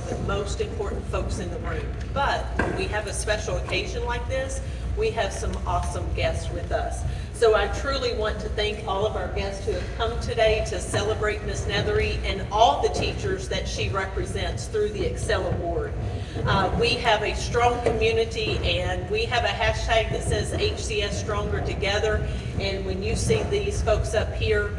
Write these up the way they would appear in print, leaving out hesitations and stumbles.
the most important folks in the room. But when we have a special occasion like this, we have some awesome guests with us. So I truly want to thank all of our guests who have come today to celebrate Ms. Nethery and all the teachers that she represents through the ExCEL Award. We have a strong community, and we have a hashtag that says HCS Stronger Together. And when you see these folks up here,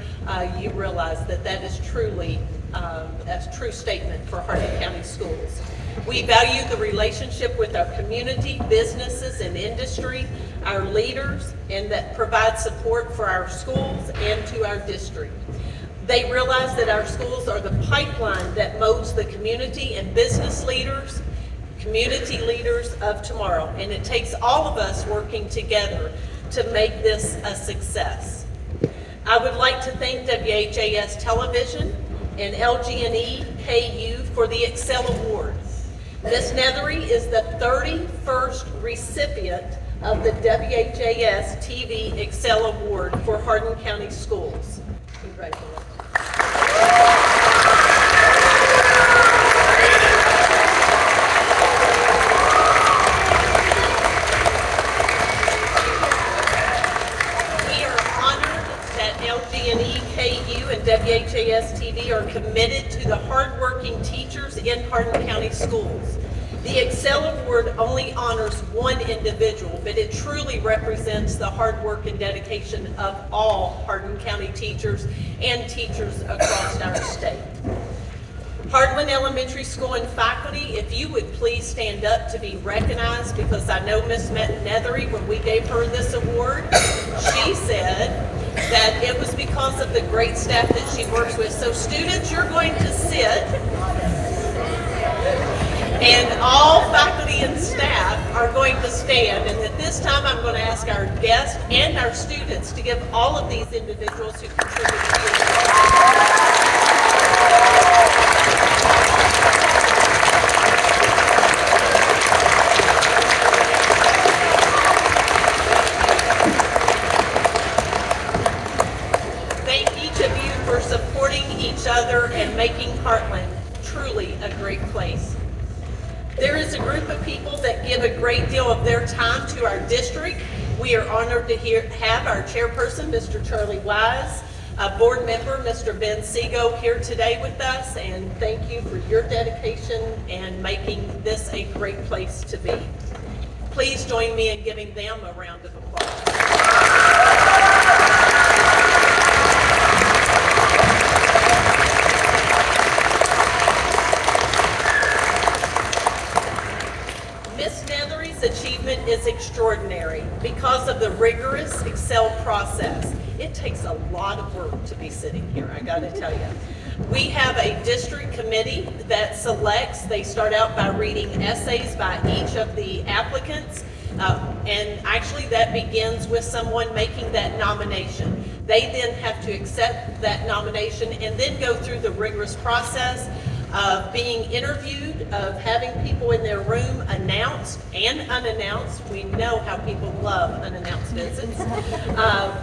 you realize that that is truly a true statement for Hardin County Schools. We value the relationship with our community, businesses, and industry, our leaders, and that provide support for our schools and to our district. They realize that our schools are the pipeline that molds the community and business leaders, community leaders of tomorrow, and it takes all of us working together to make this a success. I would like to thank WHAS Television and LG&E KU for the ExCEL Award. Ms. Nethery is the 31st recipient of the WHAS-TV ExCEL Award for Hardin County Schools. Congratulations. We are honored that LG&E, KU, and WHAS-TV are committed to the hardworking teachers in Hardin County Schools. The ExCEL Award only honors one individual, but it truly represents the hard work and dedication of all Hardin County teachers and teachers across our state. Heartland Elementary School and faculty, if you would please stand up to be recognized, because I know Ms. Nethery, when we gave her this award, she said that it was because of the great staff that she works with. So students, you're going to sit, and all faculty and staff are going to stand. And at this time, I'm going to ask our guests and our students to give all of these individuals who contributed to the other and making Heartland truly a great place. There is a group of people that give a great deal of their time to our district. We are honored to have our chairperson, Mr. Charlie Wise, a board member, Mr. Ben Seago, here today with us, and thank you for your dedication and making this a great place to be. Please join me in giving them a round of applause. Achievement is extraordinary because of the rigorous ExCEL process. It takes a lot of work to be sitting here, I gotta tell you. We have a district committee that selects. They start out by reading essays by each of the applicants, and actually that begins with someone making that nomination. They then have to accept that nomination and then go through the rigorous process of being interviewed, of having people in their room announced and unannounced. We know how people love unannounced visits.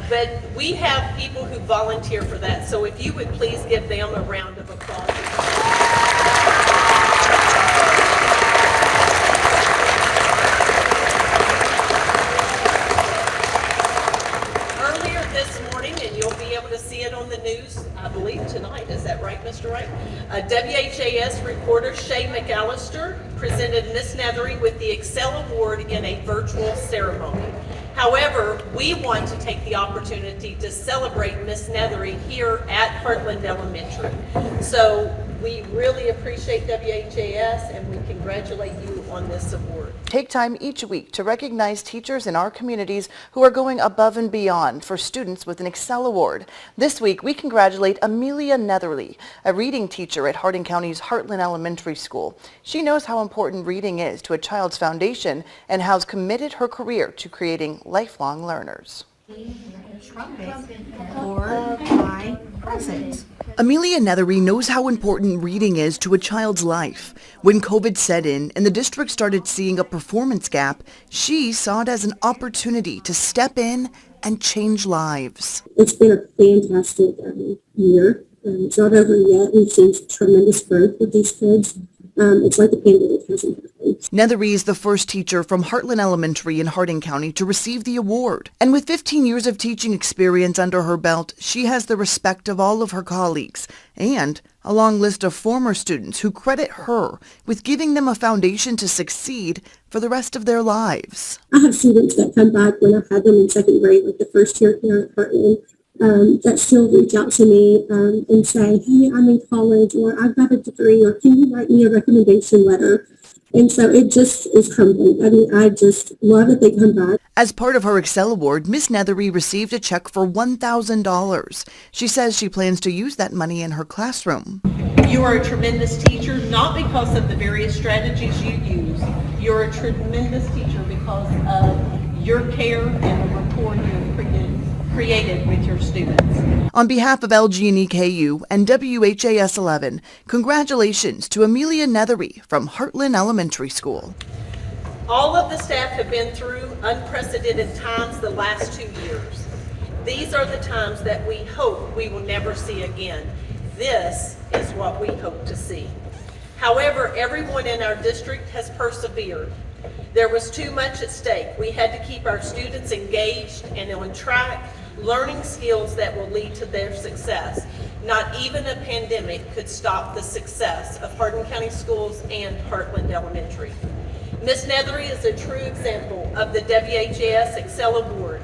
But we have people who volunteer for that. So if you would please give them a round of applause. Earlier this morning, and you'll be able to see it on the news, I believe tonight, is that right, Mr. Wright? WHAS reporter Shay McAllister presented Ms. Nethery with the ExCEL Award in a virtual ceremony. However, we want to take the opportunity to celebrate Ms. Nethery here at Heartland Elementary. So we really appreciate WHAS and we congratulate you on this award. Take time each week to recognize teachers in our communities who are going above and beyond for students with an ExCEL Award. This week, we congratulate Amelia Nethery, a reading teacher at Hardin County's Heartland Elementary School. She knows how important reading is to a child's foundation and has committed her career to creating lifelong learners. For my present. Amelia Nethery knows how important reading is to a child's life. When COVID set in and the district started seeing a performance gap, she saw it as an opportunity to step in and change lives. It's been a fantastic year. It's not over yet. We've seen tremendous growth with these kids. it's like a pandemic hasn't happened. Nethery is the first teacher from Heartland Elementary in Hardin County to receive the award. And with 15 years of teaching experience under her belt, she has the respect of all of her colleagues and a long list of former students who credit her with giving them a foundation to succeed for the rest of their lives. I have students that come back when I had them in second grade, like the first year here at Heartland, that still reach out to me and say, hey, I'm in college, or I've got a degree, or can you write me a recommendation letter? And so it just is humbling. I mean, I just love that they come back. As part of her ExCEL Award, Miss Nethery received a check for $1,000. She says she plans to use that money in her classroom. You are a tremendous teacher, not because of the various strategies you use. You're a tremendous teacher because of your care and the rapport you have created with your students. On behalf of LG&E KU and WHAS 11, congratulations to Amelia Nethery from Heartland Elementary School. All of the staff have been through unprecedented times the last 2 years. These are the times that we hope we will never see again. This is what we hope to see. However, everyone in our district has persevered. There was too much at stake. We had to keep our students engaged and on track, learning skills that will lead to their success. Not even a pandemic could stop the success of Hardin County Schools and Heartland Elementary. Ms. Nethery is a true example of the WHAS ExCEL Award.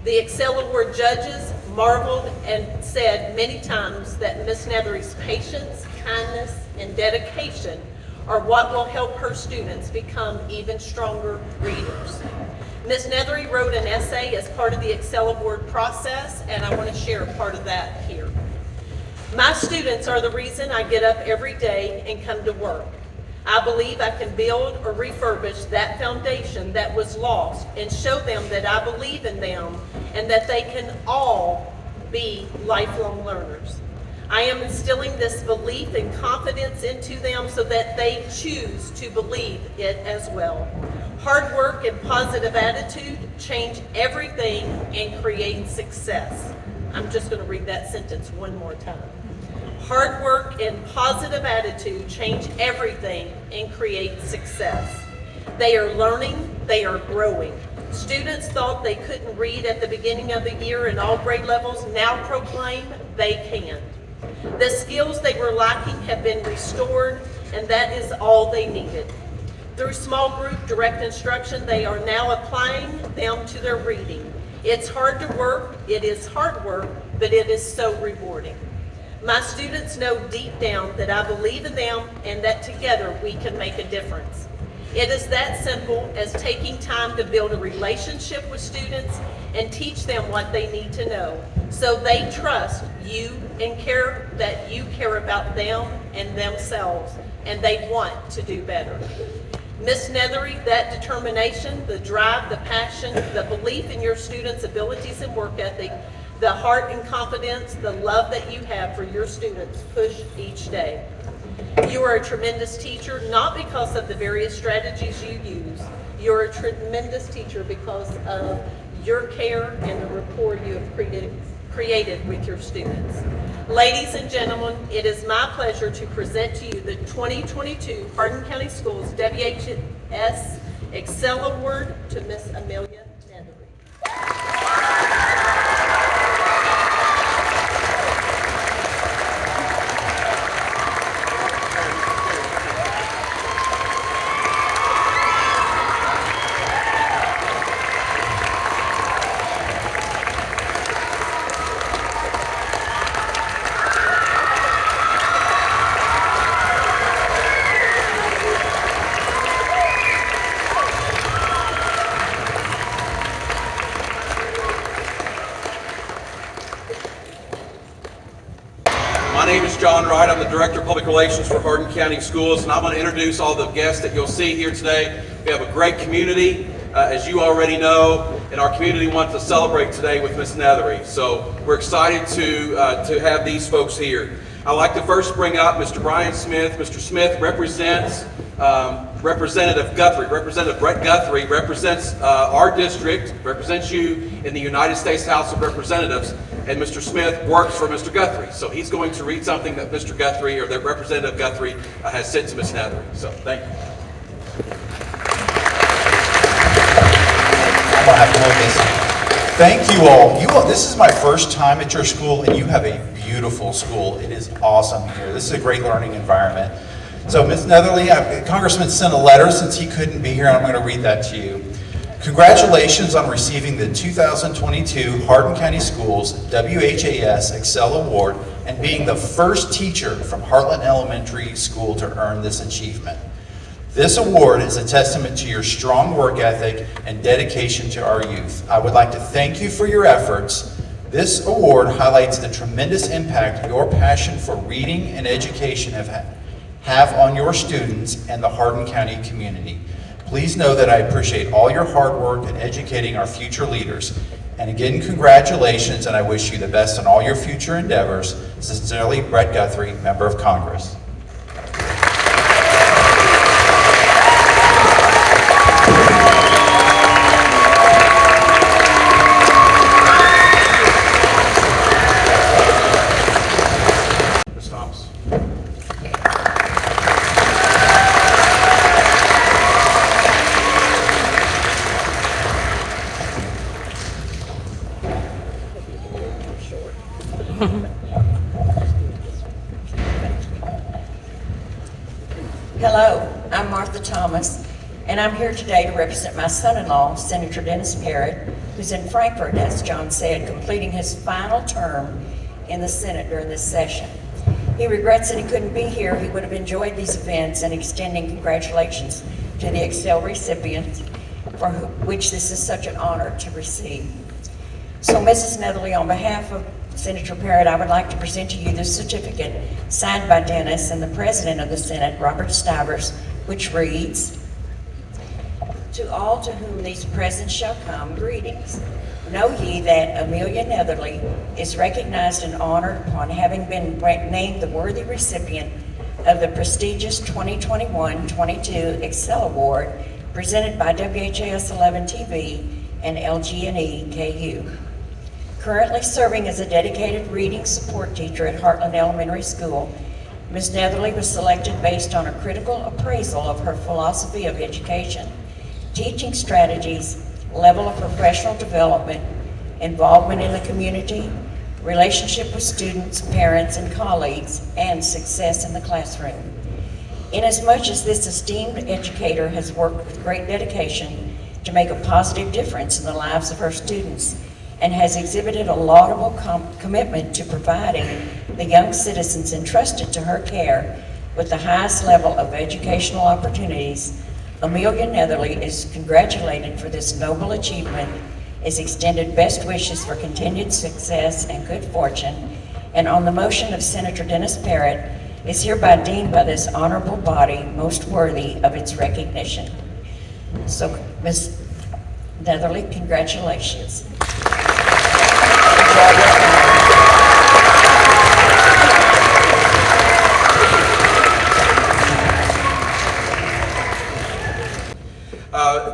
The ExCEL Award judges marveled and said many times that Ms. Nethery's patience, kindness, and dedication are what will help her students become even stronger readers. Ms. Nethery wrote an essay as part of the ExCEL Award process, and I want to share a part of that here. My students are the reason I get up every day and come to work. I believe I can build or refurbish that foundation that was lost and show them that I believe in them and that they can all be lifelong learners. I am instilling this belief and confidence into them so that they choose to believe it as well. Hard work and positive attitude change everything and create success. I'm just going to read that sentence one more time. Hard work and positive attitude change everything and create success. They are learning, they are growing. Students thought they couldn't read at the beginning of the year in all grade levels, now proclaim they can. The skills they were lacking have been restored, and that is all they needed. Through small group direct instruction, they are now applying them to their reading. It's hard to work, it is hard work, but it is so rewarding. My students know deep down that I believe in them and that together we can make a difference. It is that simple as taking time to build a relationship with students and teach them what they need to know so they trust you and care that you care about them and themselves and they want to do better. Ms. Nethery, that determination, the drive, the passion, the belief in your students' abilities and work ethic, the heart and confidence, the love that you have for your students push each day. You are a tremendous teacher, not because of the various strategies you use. You're a tremendous teacher because of your care and the rapport you have created with your students. Ladies and gentlemen, it is my pleasure to present to you the 2022 Hardin County Schools WHAS ExCEL Award to Miss Amelia Nethery. My name is John Wright. I'm the Director of Public Relations for Hardin County Schools, and I'm going to introduce all the guests that you'll see here today. We have a great community, as you already know, and our community wants to celebrate today with Miss Nethery. So we're excited to have these folks here. I'd like to first bring up Mr. Brian Smith. Mr. Smith represents Representative Guthrie. Representative Brett Guthrie represents our district, represents you in the United States House of Representatives, and Mr. Smith works for Mr. Guthrie. So he's going to read something that Mr. Guthrie, or that Representative Guthrie, has sent to Ms. Nethery. So thank you. I'm gonna have to hold this. Thank you all. This is my first time at your school, and you have a beautiful school. It is awesome here. This is a great learning environment. So, Ms. Netherly, Congressman sent a letter since he couldn't be here, and I'm going to read that to you. Congratulations on receiving the 2022 Hardin County Schools WHAS ExCEL Award and being the first teacher from Heartland Elementary School to earn this achievement. This award is a testament to your strong work ethic and dedication to our youth. I would like to thank you for your efforts. This award highlights the tremendous impact your passion for reading and education have on your students and the Hardin County community. Please know that I appreciate all your hard work in educating our future leaders. And again, congratulations, and I wish you the best in all your future endeavors. Sincerely, Brett Guthrie, Member of Congress. Hello, I'm Martha Thomas, and I'm here today to represent my son-in-law, Senator Dennis Parrott, who's in Frankfurt, as John said, completing his final term in the Senate during this session. He regrets that he couldn't be here. He would have enjoyed these events, and extending congratulations to the ExCEL recipients, for which this is such an honor to receive. So, Mrs. Netherly, on behalf of Senator Parrott, I would like to present to you this certificate signed by Dennis and the President of the Senate, Robert Stivers, which reads, "To all to whom these presents shall come, greetings. Know ye that Amelia Netherly is recognized and honored upon having been named the worthy recipient of the prestigious 2021-22 ExCEL Award presented by WHAS 11 TV and LG&E KU. Currently serving as a dedicated reading support teacher at Heartland Elementary School, Ms. Netherly was selected based on a critical appraisal of her philosophy of education, teaching strategies, level of professional development, involvement in the community, relationship with students, parents, and colleagues, and success in the classroom. Inasmuch as this esteemed educator has worked with great dedication to make a positive difference in the lives of her students, and has exhibited a laudable commitment to providing the young citizens entrusted to her care with the highest level of educational opportunities, Amelia Netherly is congratulated for this noble achievement, is extended best wishes for continued success and good fortune, and on the motion of Senator Dennis Parrott, is hereby deemed by this honorable body most worthy of its recognition." So, Ms. Netherly, congratulations.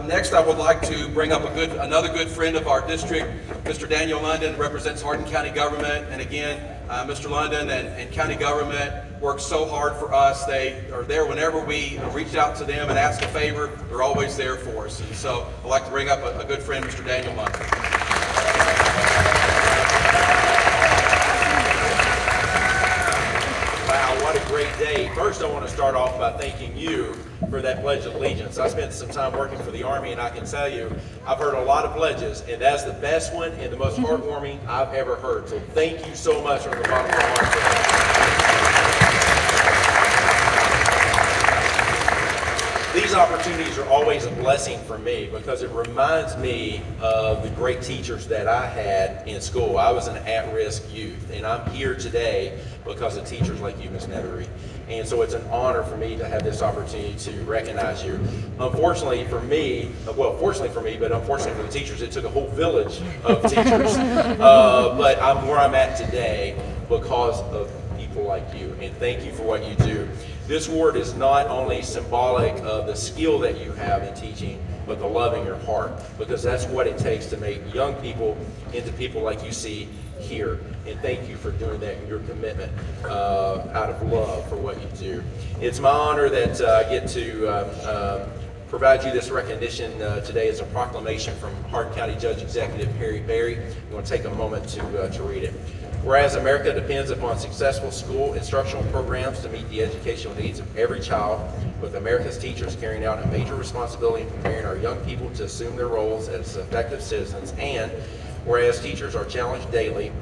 Next, I would like to bring up another good friend of our district, Mr. Daniel London, represents Hardin County government. And again, Mr. London and county government work so hard for us. They are there whenever we reach out to them and ask a favor. They're always there for us. And so I'd like to bring up a good friend, Mr. Daniel London. Wow, what a great day. First, I want to start off by thanking you for that Pledge of Allegiance. I spent some time working for the Army, and I can tell you, I've heard a lot of pledges, and that's the best one and the most heartwarming I've ever heard. So thank you so much from the bottom of my heart for that. These opportunities are always a blessing for me because it reminds me of the great teachers that I had in school. I was an at-risk youth, and I'm here today because of teachers like you, Ms. Nethery. And so it's an honor for me to have this opportunity to recognize you. Unfortunately for me, well, fortunately for me, but unfortunately for the teachers, it took a whole village of teachers. But I'm where I'm at today because of people people like you, and thank you for what you do. This award is not only symbolic of the skill that you have in teaching, but the love in your heart, because that's what it takes to make young people into people like you see here. And thank you for doing that and your commitment out of love for what you do. It's my honor that I get to provide you this recognition today as a proclamation from Hardin County Judge Executive Harry Berry. I'm going to take a moment to read it. Whereas America depends upon successful school instructional programs to meet the educational needs of every child, with America's teachers carrying out a major responsibility in preparing our young people to assume their roles as effective citizens, and whereas teachers are challenged daily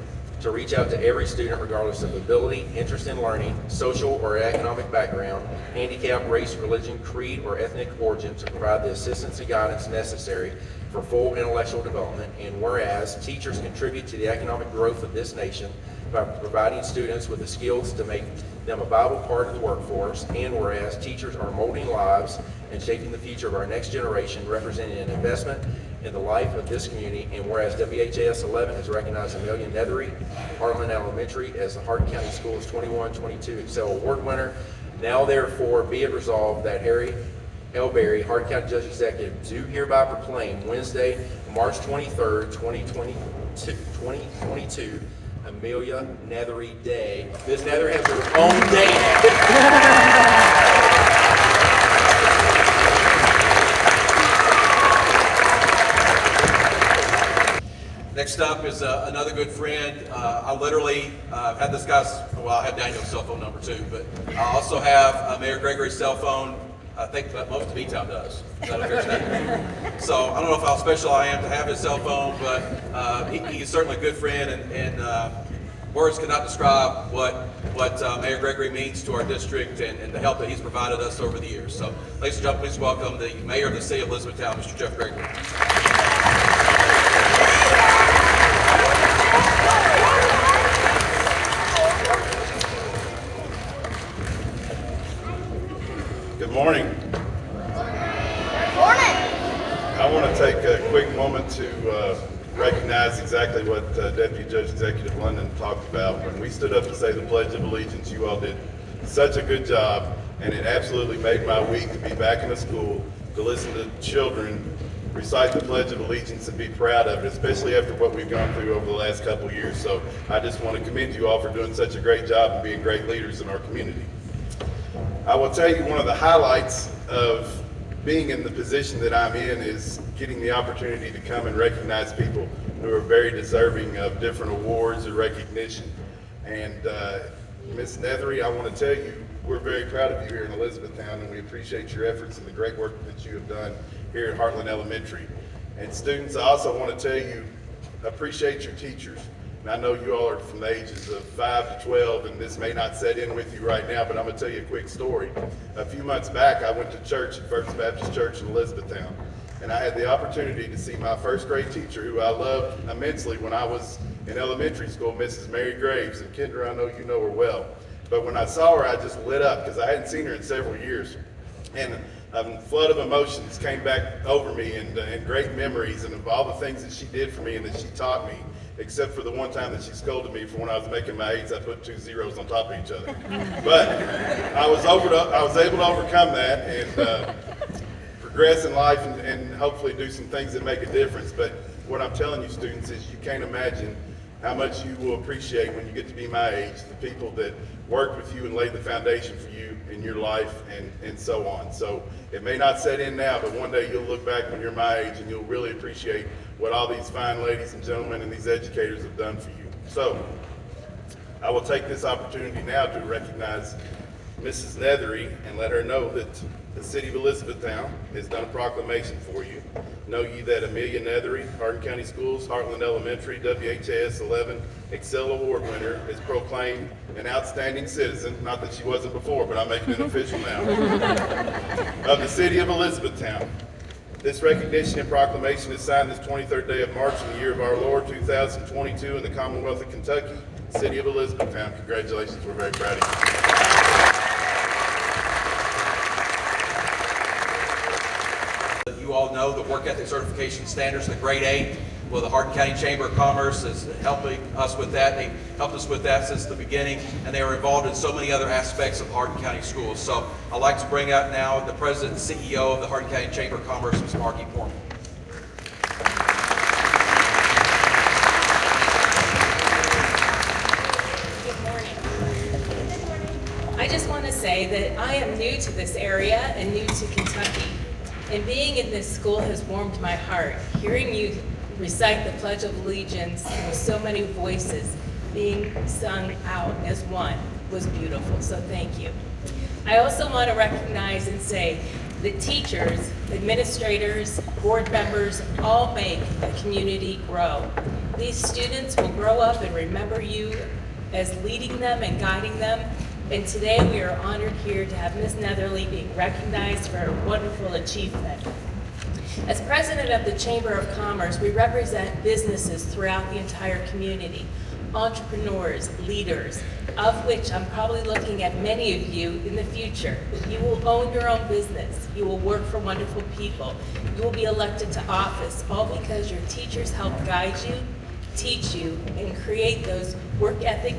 to reach out to every student regardless of ability, interest in learning, social or economic background, handicap, race, religion, creed, or ethnic origin, to provide the assistance and guidance necessary for full intellectual development, and whereas teachers contribute to the economic growth of this nation by providing students with the skills to make them a vital part of the workforce, and whereas teachers are molding lives and shaping the future of our next generation, representing an investment in the life of this community, and whereas WHAS 11 has recognized Amelia Nethery, Heartland Elementary, as the Hardin County Schools 21-22 ExCEL Award winner, now therefore be it resolved that Harry L. Berry, Hardin County Judge Executive, do hereby proclaim Wednesday, March 23rd, 2022, Amelia Nethery Day. Ms. Nethery has her own day now. Next up is another good friend. I literally had this guy's, well, I have Daniel's cell phone number too, but I also have Mayor Gregory's cell phone. I think that most of B-Town does. Is that a fair statement? So I don't know how special I am to have his cell phone, but he's certainly a good friend, and words cannot describe what Mayor Gregory means to our district and the help that he's provided us over the years. So ladies and gentlemen, please welcome the Mayor of the City of Elizabethtown, Mr. Jeff Gregory. Good morning. I want to take a quick moment to recognize exactly what Deputy Judge Executive London talked about. When we stood up to say the Pledge of Allegiance, you all did such a good job, and it absolutely made my week to be back in the school, to listen to children recite the Pledge of Allegiance and be proud of it, especially after what we've gone through over the last couple of years. So I just want to commend you all for doing such a great job and being great leaders in our community. I will tell you, one of the highlights of being in the position that I'm in is getting the opportunity to come and recognize people who are very deserving of different awards or recognition. And Ms. Nethery, I want to tell you, we're very proud of you here in Elizabethtown, and we appreciate your efforts and the great work that you have done here at Heartland Elementary. And students, I also want to tell you, appreciate your teachers. And I know you all are from the ages of 5 to 12, and this may not set in with you right now, but I'm going to tell you a quick story. A few months back, I went to church at First Baptist Church in Elizabethtown, and I had the opportunity to see my first grade teacher, who I loved immensely when I was in elementary school, Mrs. Mary Graves. And Kendra, I know you know her well. But when I saw her, I just lit up because I hadn't seen her in several years. And a flood of emotions came back over me, and great memories, and of all the things that she did for me and that she taught me, except for the one time that she scolded me for when I was making my eights. I put 2 zeros on top of each other. But I was able to overcome that and progress in life and hopefully do some things that make a difference. But what I'm telling you, students, is you can't imagine how much you will appreciate when you get to be my age, the people that worked with you and laid the foundation for you in your life and so on. So it may not set in now, but one day you'll look back when you're my age and you'll really appreciate what all these fine ladies and gentlemen and these educators have done for you. So I will take this opportunity now to recognize Mrs. Nethery and let her know that the City of Elizabethtown has done a proclamation for you. Know ye that Amelia Nethery, Hardin County Schools, Heartland Elementary, WHAS 11 ExCEL Award winner, is proclaimed an outstanding citizen, not that she wasn't before, but I'm making it official now, of the City of Elizabethtown. This recognition and proclamation is signed this 23rd day of March in the year of our Lord 2022 in the Commonwealth of Kentucky, City of Elizabethtown. Congratulations, we're very proud of you. You all know the work ethic certification standards, the grade 8 Well, the Hardin County Chamber of Commerce is helping us with that. They helped us with that since the beginning, and they are involved in so many other aspects of Hardin County schools. So I'd like to bring out now the President and CEO of the Hardin County Chamber of Commerce, Ms. Margie Porman. Good morning. I just want to say that I am new to this area and new to Kentucky. And being in this school has warmed my heart. Hearing you recite the Pledge of Allegiance with so many voices being sung out as one was beautiful, so thank you. I also want to recognize and say that teachers, administrators, board members all make a community grow. These students will grow up and remember you as leading them and guiding them. And today we are honored here to have Ms. Netherly being recognized for her wonderful achievement. As president of the Chamber of Commerce, we represent businesses throughout the entire community, entrepreneurs, leaders, of which I'm probably looking at many of you in the future. You will own your own business. You will work for wonderful people. You will be elected to office, all because your teachers help guide you, teach you, and create those work ethic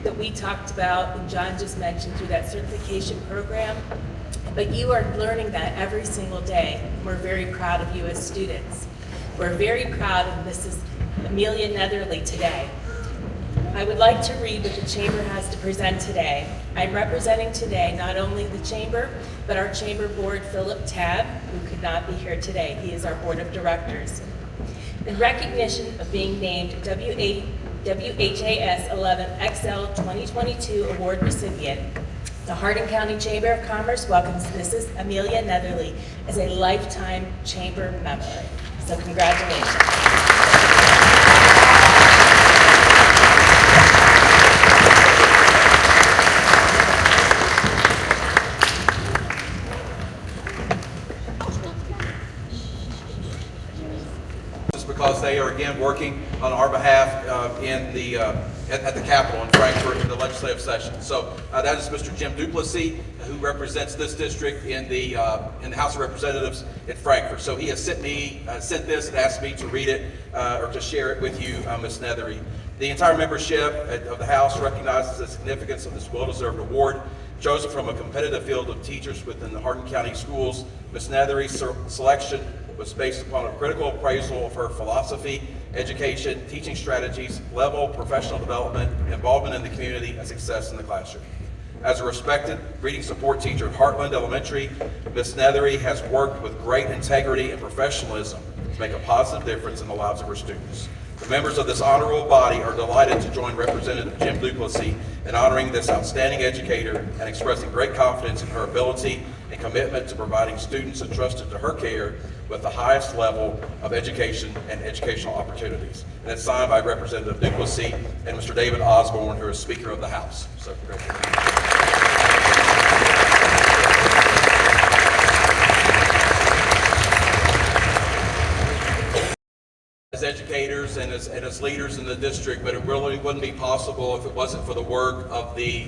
that we talked about and John just mentioned through that certification program. But you are learning that every single day. We're very proud of you as students. We're very proud of Mrs. Amelia Netherly today. I would like to read what the Chamber has to present today. I'm representing today not only the Chamber, but our Chamber Board, Philip Tabb, who could not be here today. He is our Board of Directors. In recognition of being named WHAS 11 ExCEL 2022 Award recipient, the Hardin County Chamber of Commerce welcomes Mrs. Amelia Netherly as a lifetime Chamber member. So congratulations. Because they are again working on our behalf at the Capitol in Frankfort in the legislative session. So that is Mr. Jim Duplessis, who represents this district in the House of Representatives in Frankfort. So he has sent this and asked me to read it or to share it with you, Ms. Nethery. The entire membership of the House recognizes the significance of this well-deserved award. Chosen from a competitive field of teachers within the Hardin County schools, Ms. Nethery's selection was based upon a critical appraisal of her philosophy, education, teaching strategies, level, professional development, involvement in the community, and success in the classroom. As a respected reading support teacher at Heartland Elementary, Ms. Nethery has worked with great integrity and professionalism to make a positive difference in the lives of her students. The members of this honorable body are delighted to join Representative Jim Duplessis in honoring this outstanding educator and expressing great confidence in her ability and commitment to providing students entrusted to her care with the highest level of education and educational opportunities. And it's signed by Representative Duplessis and Mr. David Osborne, who is Speaker of the House. So congratulations. As educators and as leaders in the district, but it really wouldn't be possible if it wasn't for the work of the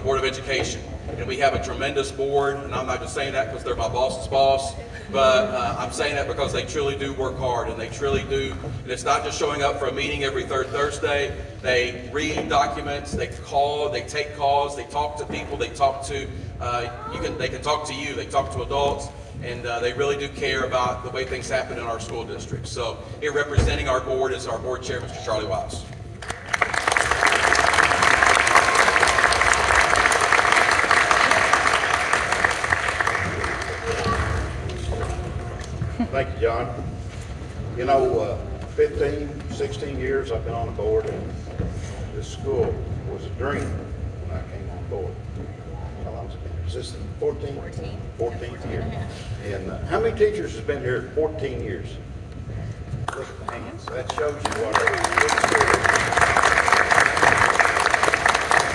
Board of Education. And we have a tremendous board, and I'm not just saying that because they're my boss's boss, but I'm saying that because they truly do work hard, and they truly do. And it's not just showing up for a meeting every third Thursday. They read documents, they call, they take calls, they talk to people, they talk to, they can talk to you, they talk to adults, and they really do care about the way things happen in our school district. So here representing our board is our board chair, Mr. Charlie WHAS. Thank you, John. You know, 15, 16 years I've been on the board, and this school was a dream when I came on board. How long's it been? Is this the 14th year? And how many teachers has been here 14 years? Look at the hands. That shows you what a good school is.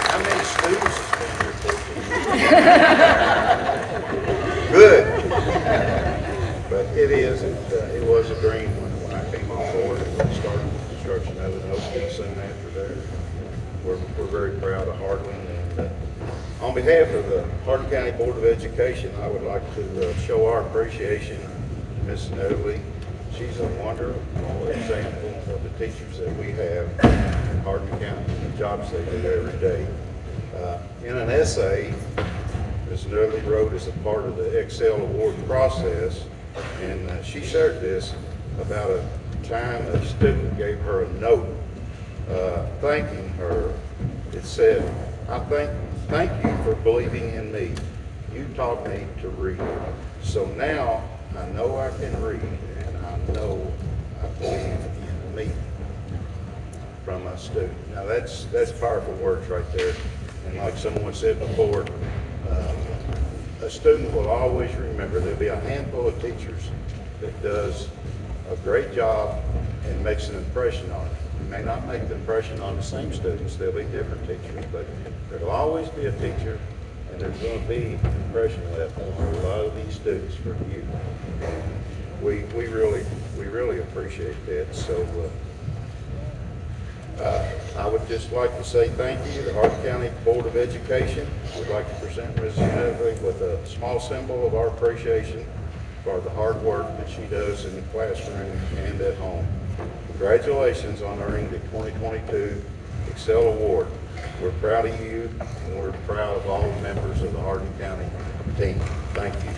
How many students has been here 14 years? Good. But it was a dream when I came on board and we started the construction of it and opened soon after there. We're very proud of Heartland, and on behalf of the Hardin County Board of Education, I would like to show our appreciation to Ms. Netherly. she's a wonderful example of the teachers that we have in Hardin County and the jobs they do every day. In an essay, Ms. Dudley wrote as a part of the ExCEL award process, and she shared this about a time a student gave her a note thanking her. It said, thank you for believing in me. You taught me to read. So now I know I can read, and I know I believe in me from a student. Now that's powerful words right there. And like someone said before, a student will always remember there'll be a handful of teachers that does a great job and makes an impression on it. You may not make the impression on the same students, there'll be different teachers, but there'll always be a teacher, and there's going to be an impression left on a lot of these students for you. We really appreciate that. So I would just like to say thank you to the Hardin County Board of Education. We'd like to present Mrs. Nedley with a small symbol of our appreciation for the hard work that she does in the classroom and at home. Congratulations on earning the 2022 ExCEL Award. We're proud of you, and we're proud of all the members of the Hardin County team. Thank you.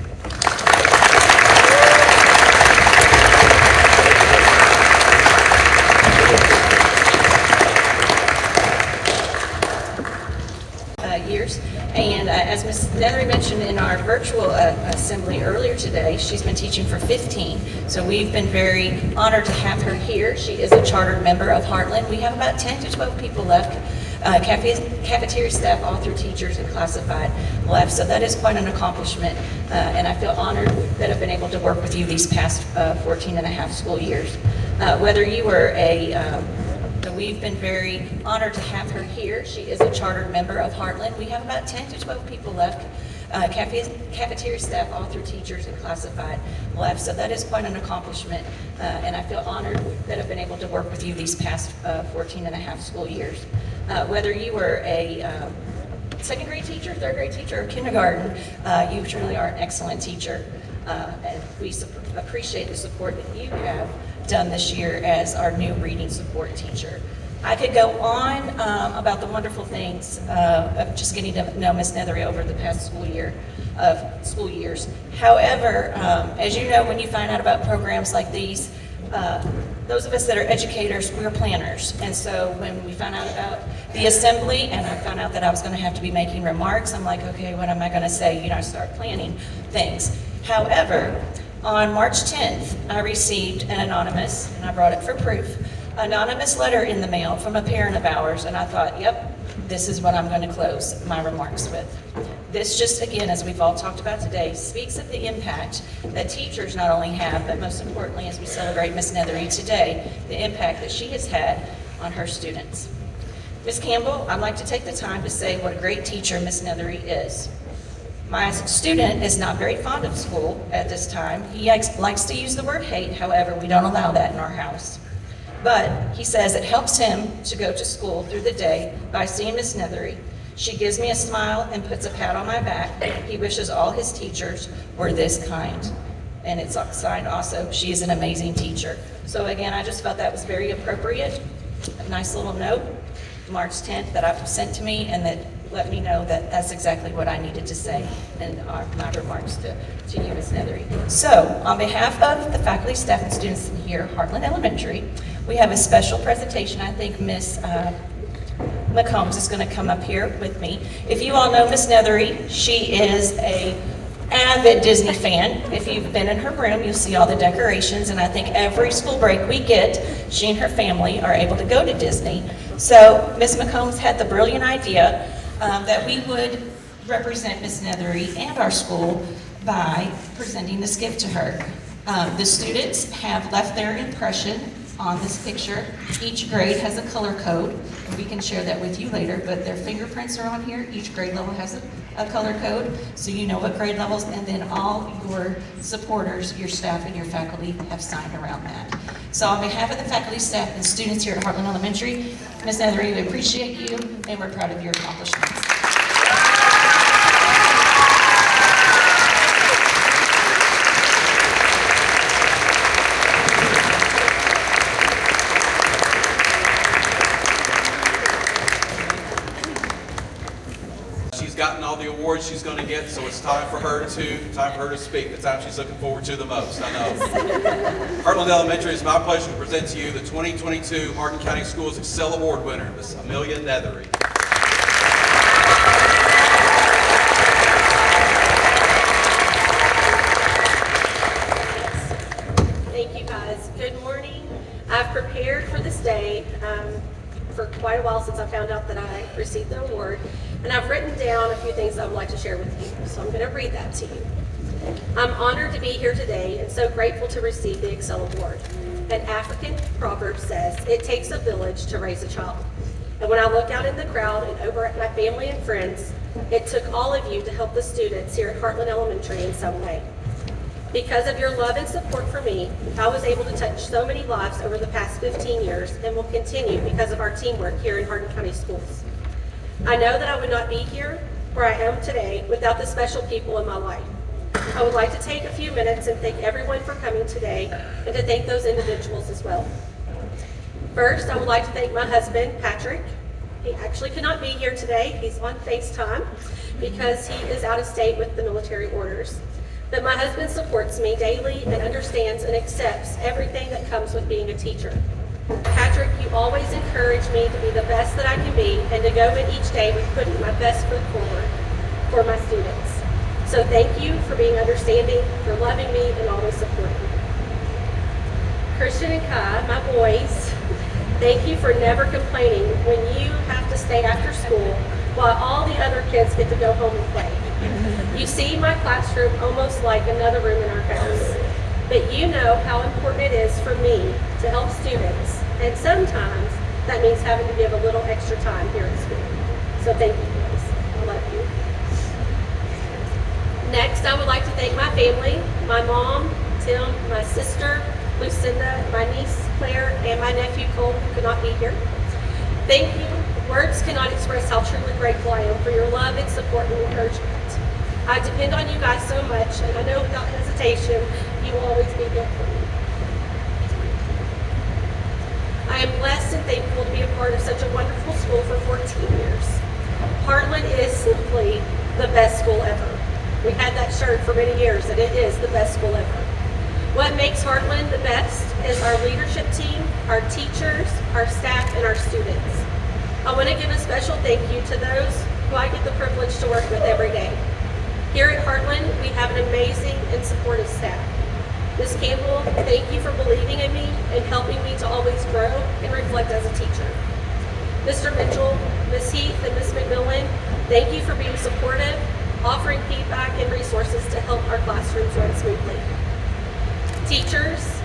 Years. And as Ms. Nethery mentioned in our virtual assembly earlier today, she's been teaching for 15. So we've been very honored to have her here. She is a chartered member of Heartland. We have about 10 to 12 people left, cafeteria staff, all through teachers and classified left. So that is quite an accomplishment. And I feel honored that I've been able to work with you these past 14 and a half school years. Whether you were So we've been very honored to have her here. She is a chartered member of Heartland. We have about 10 to 12 people left, cafeteria staff, all through teachers and classified left. So that is quite an accomplishment. And I feel honored that I've been able to work with you these past 14 and a half school years. Whether you were a second grade teacher, third grade teacher, or kindergarten, you truly are an excellent teacher. And we appreciate the support that you have done this year as our new reading support teacher. I could go on about the wonderful things of just getting to know Ms. Nethery over the past school years. However, as you know, when you find out about programs like these, those of us that are educators, we're planners. And so when we found out about the assembly and I found out that I was going to have to be making remarks, I'm like, okay, what am I going to say? You know, I start planning things. However, on March 10th, I received an anonymous, and I brought it for proof, anonymous letter in the mail from a parent of ours, and I thought, yep, this is what I'm going to close my remarks with. This just, again, as we've all talked about today, speaks of the impact that teachers not only have, but most importantly, as we celebrate Ms. Nethery today, the impact that she has had on her students. Ms. Campbell, I'd like to take the time to say what a great teacher Ms. Nethery is. My student is not very fond of school at this time. He likes to use the word hate, however, we don't allow that in our house. But he says it helps him to go to school through the day by seeing Ms. Nethery. She gives me a smile and puts a pat on my back. He wishes all his teachers were this kind. And it's signed also, she is an amazing teacher. So again, I just felt that was very appropriate. A nice little note, March 10th, that I've sent to me and that let me know that that's exactly what I needed to say in my remarks to you, Ms. Nethery. So, on behalf of the faculty, staff, and students here at Heartland Elementary, we have a special presentation. I think Ms. McCombs is going to come up here with me. If you all know Ms. Nethery, she is an avid Disney fan. If you've been in her room, you'll see all the decorations, and I think every school break we get, she and her family are able to go to Disney. So, Ms. McCombs had the brilliant idea that we would represent Ms. Nethery and our school by presenting this gift to her. The students have left their impression on this picture. Each grade has a color code, and we can share that with you later, but their fingerprints are on here. Each grade level has a color code, so you know what grade levels, and then all your supporters, your staff, and your faculty have signed around that. So on behalf of the faculty, staff, and students here at Heartland Elementary, Ms. Nethery, we appreciate you, and we're proud of your accomplishments. She's gotten all the awards she's going to get, so it's time for her to speak. The time she's looking forward to the most, I know. Heartland Elementary, it's my pleasure to present to you the 2022 Hardin County Schools ExCEL Award winner, Miss Amelia Nethery. Thank you guys. Good morning. I've prepared for this day for quite a while since I found out that I received the award, and I've written down a few things I would like to share with you, so I'm going to read that to you. I'm honored to be here today and so grateful to receive the ExCEL Award. An African proverb says, "It takes a village to raise a child." And when I look out in the crowd and over at my family and friends, it took all of you to help the students here at Heartland Elementary in some way. Because of your love and support for me, I was able to touch so many lives over the past 15 years and will continue because of our teamwork here in Hardin County Schools. I know that I would not be here where I am today without the special people in my life. I would like to take a few minutes and thank everyone for coming today and to thank those individuals as well. First, I would like to thank my husband, Patrick. He actually could not be here today. He's on FaceTime because he is out of state with the military orders. But my husband supports me daily and understands and accepts everything that comes with being a teacher. Patrick, you always encourage me to be the best that I can be and to go in each day with putting my best foot forward for my students. So thank you for being understanding, for loving me, and always supporting me. Christian and Kai, my boys, thank you for never complaining when you have to stay after school while all the other kids get to go home and play. You see my classroom almost like another room in our house, but you know how important it is for me to help students, and sometimes that means having to give a little extra time here at school. So thank you, boys. I love you. Next, I would like to thank my family, my mom, Tim, my sister, Lucinda, my niece, Claire, and my nephew, Cole, who could not be here. Thank you. Words cannot express how truly grateful I am for your love and support and encouragement. I depend on you guys so much, and I know without hesitation, you will always be there for me. I am blessed and thankful to be a part of such a wonderful school for 14 years. Heartland is simply the best school ever. We had that shirt for many years, and it is the best school ever. What makes Heartland the best is our leadership team, our teachers, our staff, and our students. I want to give a special thank you to those who I get the privilege to work with every day. Here at Heartland, we have an amazing and supportive staff. Ms. Campbell, thank you for believing in me and helping me to always grow and reflect as a teacher. Mr. Mitchell, Ms. Heath, and Ms. McMillan, thank you for being supportive, offering feedback and resources to help our classrooms run smoothly. Teachers,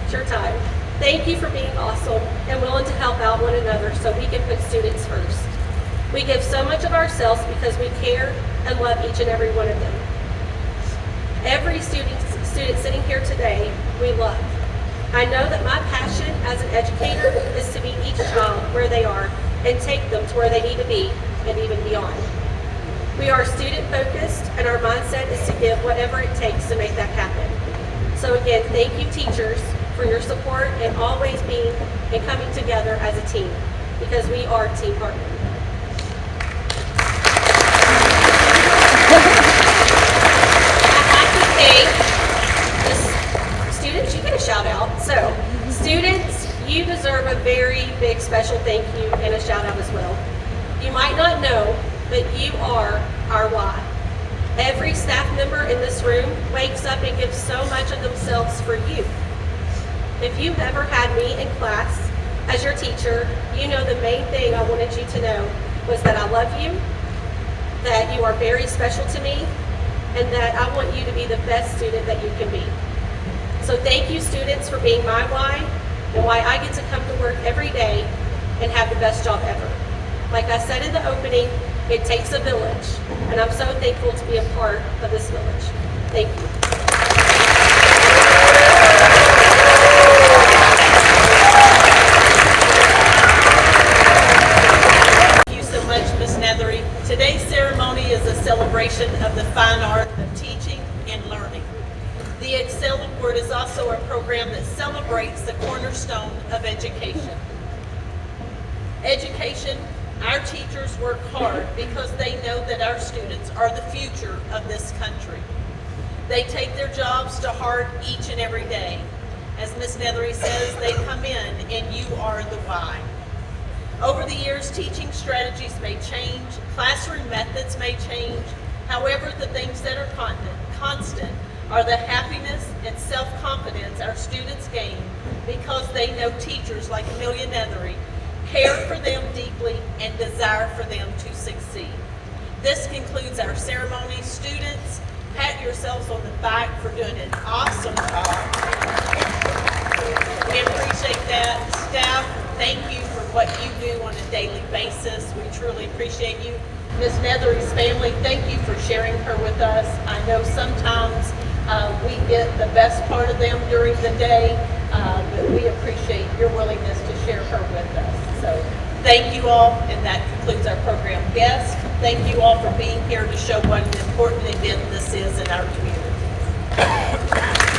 it's your time. Thank you for being awesome and willing to help out one another so we can put students first. We give so much of ourselves because we care and love each and every one of them. Every student sitting here today, we love. I know that my passion as an educator is to meet each child where they are and take them to where they need to be and even beyond. We are student focused and our mindset is to give whatever it takes to make that happen. So again, thank you teachers for your support and always being and coming together as a team, because we are Team Heartland. I'd like to thank the students. You get a shout out. So students, you deserve a very big special thank you and a shout out as well. You might not know, but you are our why. Every staff member in this room wakes up and gives so much of themselves for you. If you've ever had me in class as your teacher, you know the main thing I wanted you to know was that I love you, that you are very special to me, and that I want you to be the best student that you can be. So thank you students for being my why and why I get to come to work every day and have the best job ever. Like I said in the opening, it takes a village, and I'm so thankful to be a part of this village. Thank you. Thank you so much, Ms. Nethery. Today's ceremony is a celebration of the fine art of teaching and learning. The ExCEL Award is also a program that celebrates the cornerstone of education. Education Our teachers work hard because they know that our students are the future of this country. They take their jobs to heart each and every day. As Ms. Nethery says, they come in and you are the why. Over the years, teaching strategies may change, classroom methods may change. However, the things that are constant are the happiness and self-confidence our students gain because they know teachers like Amelia Nethery care for them deeply and desire for them to succeed. This concludes our ceremony. Students, pat yourselves on the back for doing an awesome job. We appreciate that. Staff, thank you for what you do on a daily basis. We truly appreciate you. Ms. Nethery's family, thank you for sharing her with us. I know sometimes we get the best part of them during the day, but we appreciate your willingness to share her with us. So thank you all, and that concludes our program. Guests, thank you all for being here to show what an important event this is in our community.